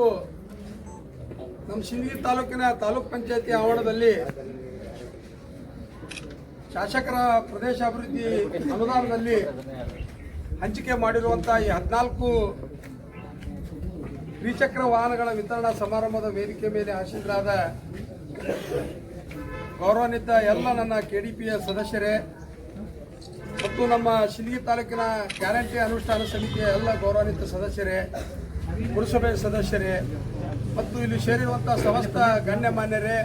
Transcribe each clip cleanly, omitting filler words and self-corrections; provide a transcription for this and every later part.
ಇವತ್ತು ನಮ್ಮ ಸಿಂದಗಿ ತಾಲೂಕಿನ ತಾಲೂಕ್ ಪಂಚಾಯತಿ ಆವರಣದಲ್ಲಿ ಶಾಸಕರ ಪ್ರದೇಶ ಅಭಿವೃದ್ಧಿ ಅನುದಾನದಲ್ಲಿ ಹಂಚಿಕೆ ಮಾಡಿರುವಂತಹ ಈ 14 ದ್ವಿಚಕ್ರ ವಾಹನಗಳ ವಿತರಣಾ ಸಮಾರಂಭದ ವೇದಿಕೆ ಮೇಲೆ ಆಸೀನರಾದ ಗೌರವಾನ್ವಿತ ಎಲ್ಲ ನನ್ನ ಕೆಡಿಪಿಯ ಸದಸ್ಯರೇ ಮತ್ತು ನಮ್ಮ ಸಿಂದಗಿ ತಾಲೂಕಿನ ಗ್ಯಾರಂಟಿ ಅನುಷ್ಠಾನ ಸಮಿತಿಯ ಎಲ್ಲ ಗೌರವಾನ್ವಿತ ಸದಸ್ಯರೇ, ಪುರಸಭೆ ಸದಸ್ಯರೇ ಮತ್ತು ಇಲ್ಲಿ ಸೇರಿರುವಂತಹ ಸಮಸ್ತ ಗಣ್ಯಮಾನ್ಯರೇ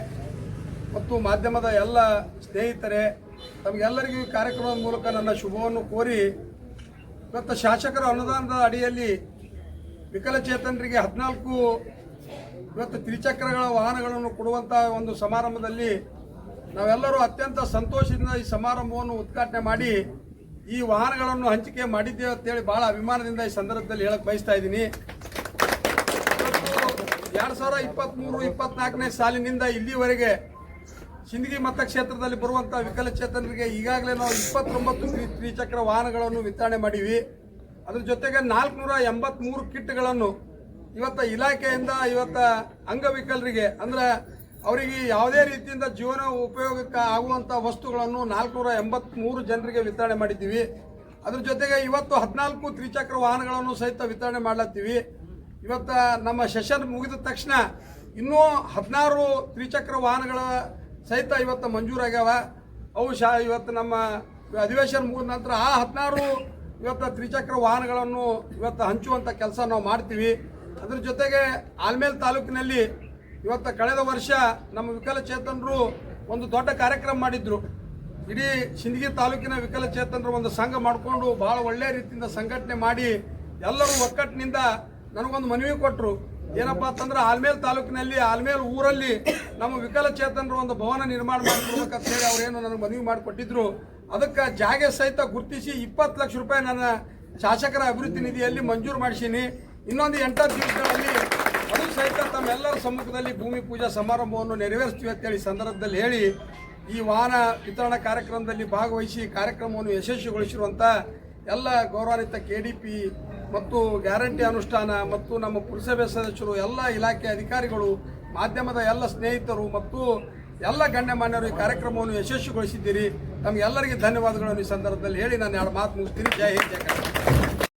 ಮತ್ತು ಮಾಧ್ಯಮದ ಎಲ್ಲ ಸ್ನೇಹಿತರೇ, ತಮಗೆಲ್ಲರಿಗೂ ಈ ಕಾರ್ಯಕ್ರಮದ ಮೂಲಕ ನನ್ನ ಶುಭವನ್ನು ಕೋರಿ, ಇವತ್ತು ಶಾಸಕರ ಅನುದಾನದ ಅಡಿಯಲ್ಲಿ ವಿಕಲಚೇತನರಿಗೆ 14 ಇವತ್ತು ತ್ರಿಚಕ್ರಗಳ ವಾಹನಗಳನ್ನು ಕೊಡುವಂತಹ ಒಂದು ಸಮಾರಂಭದಲ್ಲಿ ನಾವೆಲ್ಲರೂ ಅತ್ಯಂತ ಸಂತೋಷದಿಂದ ಈ ಸಮಾರಂಭವನ್ನು ಉದ್ಘಾಟನೆ ಮಾಡಿ ಈ ವಾಹನಗಳನ್ನು ಹಂಚಿಕೆ ಮಾಡಿದ್ದೇವೆ ಅಂತೇಳಿ ಬಹಳ ಅಭಿಮಾನದಿಂದ ಈ ಸಂದರ್ಭದಲ್ಲಿ ಹೇಳಕ್ ಬಯಸ್ತಾ ಇದ್ದೀನಿ. 2023-24ನೇ ಸಾಲಿನಿಂದ ಇಲ್ಲಿವರೆಗೆ ಸಿಂದಗಿ ಮತಕ್ಷೇತ್ರದಲ್ಲಿ ಬರುವಂತಹ ವಿಕಲಚೇತನರಿಗೆ ಈಗಾಗಲೇ ನಾವು 29 ತ್ರಿಚಕ್ರ ವಾಹನಗಳನ್ನು ವಿತರಣೆ ಮಾಡಿವಿ. ಅದ್ರ ಜೊತೆಗೆ 483 ಕಿಟ್ಗಳನ್ನು ಇವತ್ತ ಇಲಾಖೆಯಿಂದ ಅಂಗವಿಕಲರಿಗೆ ಅಂದ್ರೆ ಅವರಿಗೆ ಯಾವುದೇ ರೀತಿಯಿಂದ ಜೀವನ ಉಪಯೋಗಕ್ಕೆ ಆಗುವಂಥ ವಸ್ತುಗಳನ್ನು 483 ಜನರಿಗೆ ವಿತರಣೆ ಮಾಡಿದ್ದೀವಿ. ಅದ್ರ ಜೊತೆಗೆ ಇವತ್ತು 14 ತ್ರಿಚಕ್ರ ವಾಹನಗಳನ್ನು ಸಹಿತ ವಿತರಣೆ ಮಾಡ್ಲತ್ತೀವಿ. ಇವತ್ತು ನಮ್ಮ ಸೆಷನ್ ಮುಗಿದ ತಕ್ಷಣ ಇನ್ನೂ 16 ತ್ರಿಚಕ್ರ ವಾಹನಗಳ ಸಹಿತ ಇವತ್ತು ಮಂಜೂರಾಗ್ಯಾವ. ಅವು ಇವತ್ತು ನಮ್ಮ ಅಧಿವೇಶನ ಮುಗಿದ ನಂತರ ಆ 16 ಇವತ್ತು ತ್ರಿಚಕ್ರ ವಾಹನಗಳನ್ನು ಇವತ್ತು ಹಂಚುವಂಥ ಕೆಲಸ ನಾವು ಮಾಡ್ತೀವಿ. ಅದ್ರ ಜೊತೆಗೆ ಆಲ್ಮೇಲ್ ತಾಲೂಕಿನಲ್ಲಿ ಇವತ್ತು ಕಳೆದ ವರ್ಷ ನಮ್ಮ ವಿಕಲಚೇತನರು ಒಂದು ದೊಡ್ಡ ಕಾರ್ಯಕ್ರಮ ಮಾಡಿದ್ರು. ಇಡೀ ಸಿಂದಗಿ ತಾಲೂಕಿನ ವಿಕಲಚೇತನರು ಒಂದು ಸಂಘ ಮಾಡಿಕೊಂಡು ಬಹಳ ಒಳ್ಳೆಯ ರೀತಿಯಿಂದ ಸಂಘಟನೆ ಮಾಡಿ ಎಲ್ಲರೂ ಒಕ್ಕಟ್ಟಿನಿಂದ ನನಗೊಂದು ಮನವಿ ಕೊಟ್ಟರು. ಏನಪ್ಪಾ ಅಂತಂದ್ರೆ ಆಲ್ಮೇಲ್ ತಾಲೂಕಿನಲ್ಲಿ ಆಲ್ಮೇಲ್ ಊರಲ್ಲಿ ನಮ್ಮ ವಿಕಲಚೇತನರು ಒಂದು ಭವನ ನಿರ್ಮಾಣ ಮಾಡಿಕೊಡ್ಬೇಕಂತ ಹೇಳಿ ಅವರೇನು ನನಗೆ ಮನವಿ ಮಾಡಿಕೊಟ್ಟಿದ್ರು. ಅದಕ್ಕೆ ಜಾಗ ಸಹಿತ ಗುರುತಿಸಿ 20 ಲಕ್ಷ ರೂಪಾಯಿ ನನ್ನ ಶಾಸಕರ ಅಭಿವೃದ್ಧಿ ನಿಧಿಯಲ್ಲಿ ಮಂಜೂರು ಮಾಡಿಸೀನಿ. ಇನ್ನೊಂದು 8 ದಿವಸಗಳಲ್ಲಿ ಅದು ಸಹಿತ ತಮ್ಮೆಲ್ಲರ ಸಮ್ಮುಖದಲ್ಲಿ ಭೂಮಿ ಪೂಜಾ ಸಮಾರಂಭವನ್ನು ನೆರವೇರಿಸ್ತೀವಿ ಅಂತೇಳಿ ಸಂದರ್ಭದಲ್ಲಿ ಹೇಳಿ ಈ ವಾಹನ ವಿತರಣಾ ಕಾರ್ಯಕ್ರಮದಲ್ಲಿ ಭಾಗವಹಿಸಿ ಕಾರ್ಯಕ್ರಮವನ್ನು ಯಶಸ್ವಿಗೊಳಿಸಿರುವಂಥ ಎಲ್ಲ ಗೌರವಾನ್ವಿತ ಕೆಡಿಪಿ ಮತ್ತು ಗ್ಯಾರಂಟಿ ಅನುಷ್ಠಾನ ಮತ್ತು ನಮ್ಮ ಪುರಸಭೆ ಸದಸ್ಯರು, ಎಲ್ಲ ಇಲಾಖೆ ಅಧಿಕಾರಿಗಳು, ಮಾಧ್ಯಮದ ಎಲ್ಲ ಸ್ನೇಹಿತರು ಮತ್ತು ಎಲ್ಲ ಗಣ್ಯಮಾನ್ಯರು ಈ ಕಾರ್ಯಕ್ರಮವನ್ನು ಯಶಸ್ವಿಗೊಳಿಸಿದ್ದೀರಿ. ತಮಗೆಲ್ಲರಿಗೆ ಧನ್ಯವಾದಗಳನ್ನು ಈ ಸಂದರ್ಭದಲ್ಲಿ ಹೇಳಿ ನಾನು 2 ಮಾತು ಮುಗಿಸ್ತೀನಿ. ಜೈ ಹಿಂದ್, ಜೈ ಕರ್ನಾಟಕ.